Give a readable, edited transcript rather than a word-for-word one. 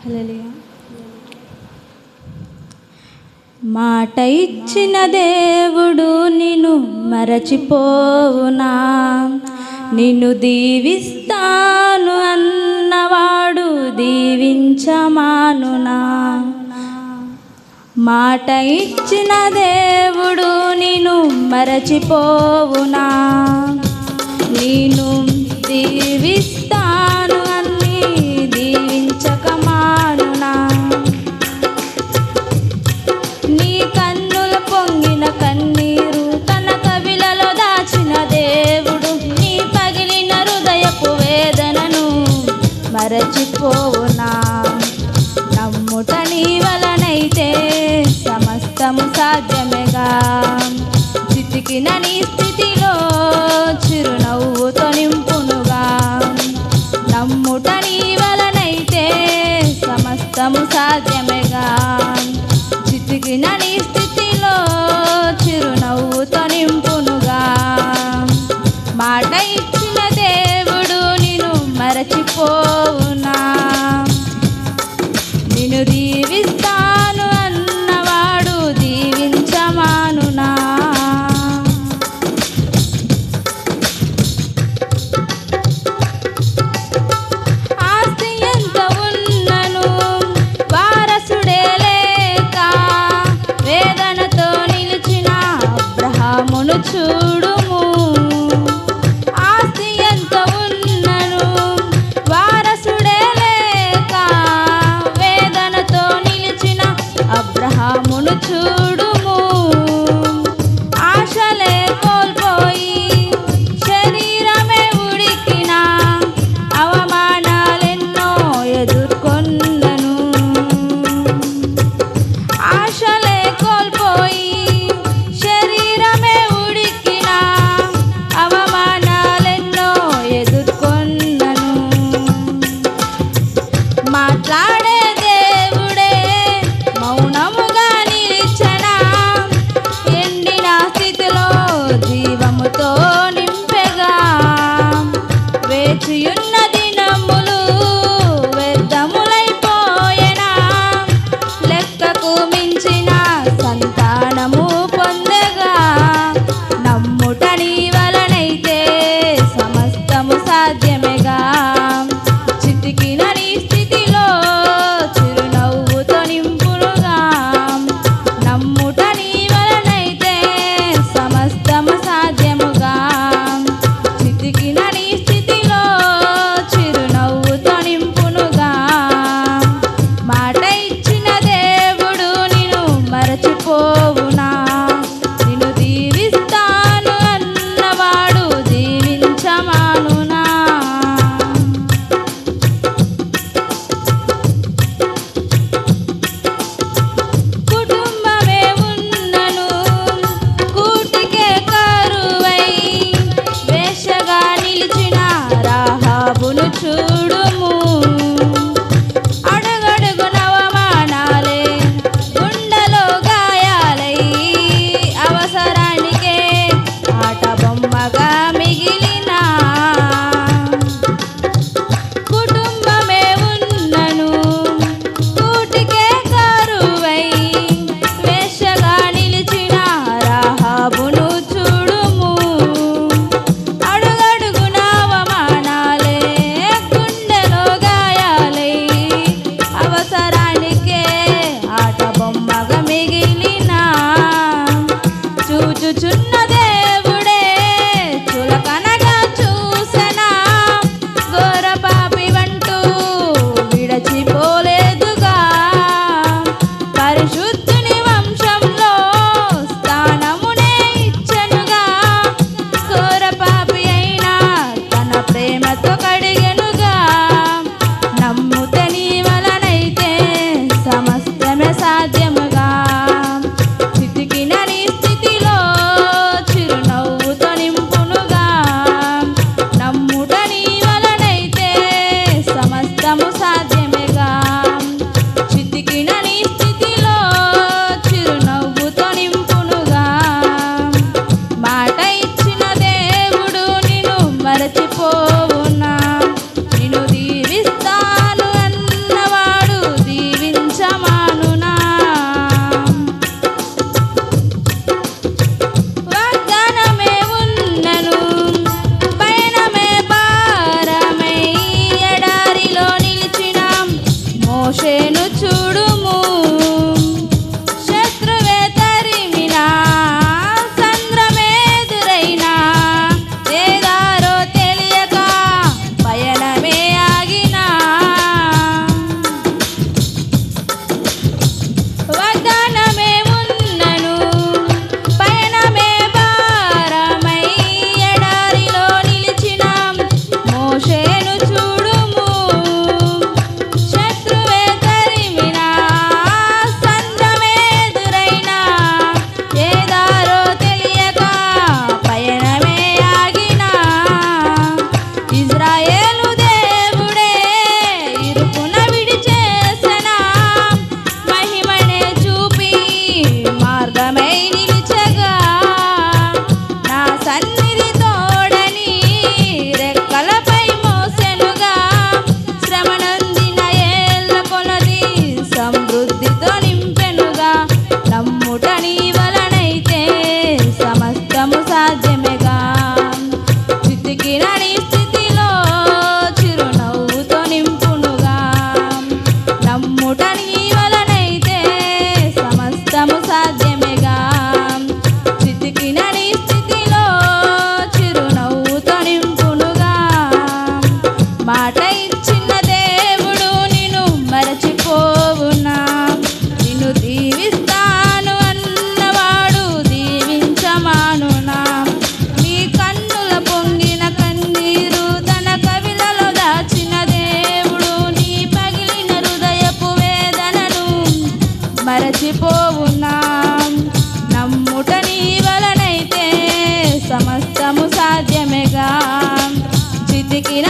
హల్లెలూయా. మాట ఇచ్చిన దేవుడు నిన్ను మరచిపోవునా, నిన్ను దీవిస్తాను అన్నవాడు దీవించమానునా. మాట ఇచ్చిన దేవుడు నిన్ను మరచిపోవునా, నిన్ను దీవిస్తాను అన్ని దీవించకమానునా. నీ కన్నుల పొంగిన కన్నీరు తన కవిలలో దాచిన దేవుడు నీ పగిలిన హృదయపు వేదనను మరచిపోవునా. నమ్ముట నీ వలనైతే సమస్తము సాధ్యమేగా, చితికిన నీ స్థితిలో చిరునవ్వుతో నింపునుగా. నమ్ముట నీ వలనైతే సమస్తము సాధ్యమేగా, చితికిన నీ స్థితిలో చిరునవ్వుతో నింపునుగా. మాట ఇచ్చిన దేవుడు నిన్ను మరచిపోవునా, నిన్ను దీవిస్తాను అన్నవాడు దీవించమానునా. ఆస్తి ఎంత ఉన్నను వారసుడే లేక వేదనతో నిలిచిన అబ్రహామును చూడుము. ఆస్తి ఎంత ఉన్నను వారసుడే లేక వేదనతో నిలిచిన అబ్రహామును చూడుము. ఆశలే కోల్పోయి శరీరమే ఉడికిన అవమానాలెన్నో ఎదుర్కొన్నను. ఆశలే కోల్పోయి శరీరమే ఉడికిన అవమానాలెన్నో ఎదుర్కొన్నను. మాట్లాడే దేవుడే మౌనముగా నిలిచెనా, ఎండిన స్థితిలో జీవముతో నింపెగా. వేచియున్న దినములు వ్యర్థములైపోయెనా, లెక్కకు మించిన సంతానము పొందగా. నమ్ముట నీ వలనైతే సమస్తము సాధ్యమేగా, చితికిన నీ స్థితిలో మరచిపోవున్నా నమ్ముట నీ వలనైతే సమస్తము సాధ్యమేగా చితికిన